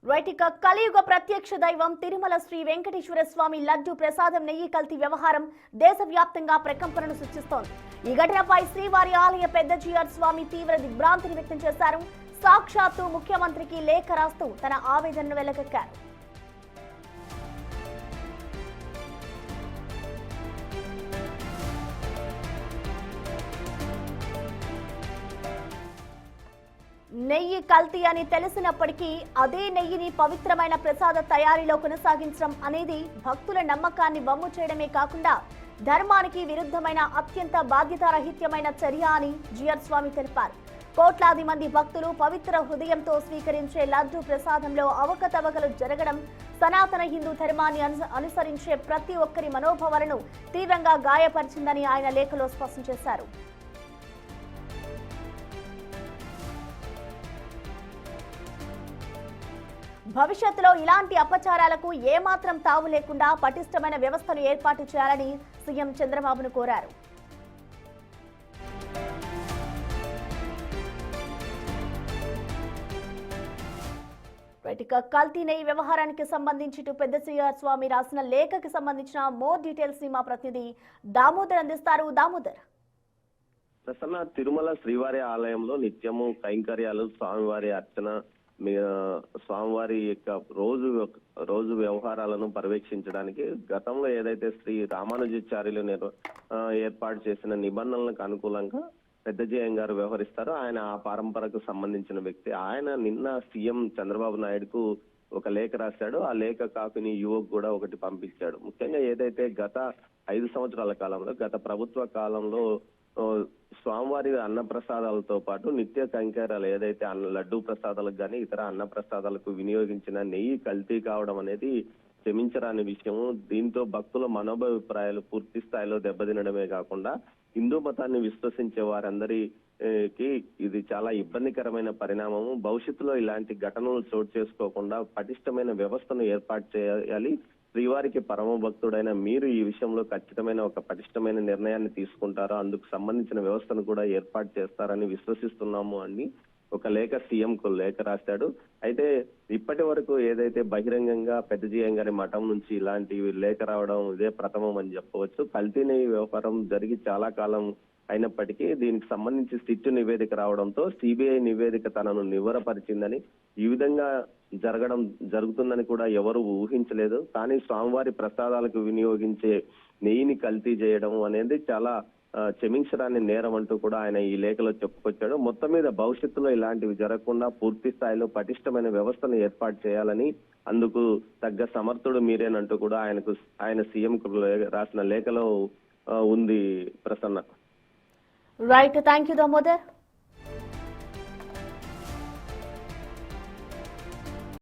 Right ఇక కలియుగ ప్రత్యక్ష దైవం తిరుమల శ్రీ వెంకటేశ్వర స్వామి లడ్డు ప్రసాదం నెయ్యి కల్తీ వ్యవహారం దేశవ్యాప్తంగా ప్రకంపనను సృష్టిస్తోంది. ఈ ఘటనపై శ్రీవారి ఆలయ పెద్ద జిఆర్ స్వామి తీవ్ర దిగ్భ్రాంతిని వ్యక్తం చేశారు. సాక్షాత్తు ముఖ్యమంత్రికి లేఖ రాస్తూ తన ఆవేదనను వెల్లగక్కారు. నెయ్యి కల్తీ అని తెలిసినప్పటికీ అదే నెయ్యిని పవిత్రమైన ప్రసాద తయారీలో కొనసాగించడం అనేది భక్తుల నమ్మకాన్ని వమ్ము చేయడమే కాకుండా ధర్మానికి విరుద్ధమైన అత్యంత బాధ్యతారహిత్యమైన చర్య అని జిఆర్ స్వామి తెలిపారు. కోట్లాది మంది భక్తులు పవిత్ర హృదయంతో స్వీకరించే లడ్డు ప్రసాదంలో అవకతవకలు జరగడం సనాతన హిందూ ధర్మాన్ని అనుసరించే ప్రతి ఒక్కరి మనోభావాలను తీవ్రంగా గాయపరిచిందని ఆయన లేఖలో స్పష్టం చేశారు. భవిష్యత్తులో ఇలాంటి అపచారాలకు ఏమాత్రం తావు లేకుండా పటిష్టమైన వ్యవస్థను ఏర్పాటు చేయాలని సీఎం చంద్రబాబును కోరారు. కల్తీ నెయ్యి వ్యవహారానికి సంబంధించి పెద్ద జిఆర్ స్వామి రాసిన లేఖకి సంబంధించిన మోర్ డీటెయిల్స్ ని మా ప్రతినిధి దామోదర్ అందిస్తారు. దామోదర్, ప్రసన్న తిరుమల శ్రీవారి ఆలయంలో నిత్యము కైంకర్యాలు, స్వామివారి అర్చన, స్వామివారి యొక్క రోజు వ్యవహారాలను పర్యవేక్షించడానికి గతంలో ఏదైతే శ్రీ రామానుజాచార్యులు ఏర్పాటు చేసిన నిబంధనలకు అనుకూలంగా పెద్దజీఎం గారు వ్యవహరిస్తారో ఆయన ఆ పరంపరకు సంబంధించిన వ్యక్తి. ఆయన నిన్న సీఎం చంద్రబాబు నాయుడుకు ఒక లేఖ రాశాడు. ఆ లేఖ కాపీని యువకు కూడా ఒకటి పంపించాడు. ముఖ్యంగా ఏదైతే గత 5 సంవత్సరాల కాలంలో, గత ప్రభుత్వ కాలంలో స్వామివారి అన్న ప్రసాదాలతో పాటు నిత్య కైంకర్యాలు ఏదైతే లడ్డూ ప్రసాదాలకు కానీ ఇతర అన్న ప్రసాదాలకు వినియోగించిన నెయ్యి కల్తీ కావడం అనేది క్షమించరాని విషయము. దీంతో భక్తుల మనోభిప్రాయాలు పూర్తి స్థాయిలో దెబ్బతినడమే కాకుండా హిందూ మతాన్ని విశ్వసించే వారందరికీ ఇది చాలా ఇబ్బందికరమైన పరిణామము. భవిష్యత్తులో ఇలాంటి ఘటనలు చోటు చేసుకోకుండా పటిష్టమైన వ్యవస్థను ఏర్పాటు చేయాలి. శ్రీవారికి పరమ భక్తుడైన మీరు ఈ విషయంలో ఖచ్చితమైన ఒక పటిష్టమైన నిర్ణయాన్ని తీసుకుంటారో అందుకు సంబంధించిన వ్యవస్థను కూడా ఏర్పాటు చేస్తారని విశ్వసిస్తున్నాము అని ఒక లేఖ సీఎంకు లేఖ రాశాడు. అయితే ఇప్పటి వరకు ఏదైతే బహిరంగంగా పెద్దజీఎం గారి మఠం నుంచి ఇలాంటి లేఖ రావడం ఇదే ప్రథమం అని చెప్పవచ్చు. కల్తీ నెయ్యి వ్యవహారం జరిగి చాలా కాలం అయినప్పటికీ దీనికి సంబంధించి సిట్టు నివేదిక రావడంతో సిబిఐ నివేదిక తనను నివ్వరపరిచిందని, ఈ విధంగా జరుగుతుందని కూడా ఎవరు ఊహించలేదు. కానీ స్వామివారి ప్రసాదాలకు వినియోగించే నెయ్యిని కల్తీ చేయడం అనేది చాలా క్షమించడాన్ని నేరం అంటూ కూడా ఆయన ఈ లేఖలో చెప్పుకొచ్చాడు. మొత్తం మీద భవిష్యత్తులో ఇలాంటివి జరగకుండా పూర్తి స్థాయిలో పటిష్టమైన వ్యవస్థను ఏర్పాటు చేయాలని, అందుకు తగ్గ సమర్థుడు మీరేనంటూ కూడా ఆయన సీఎంకు రాసిన లేఖలో ఉంది. Prasanna, right, thank you Damodar.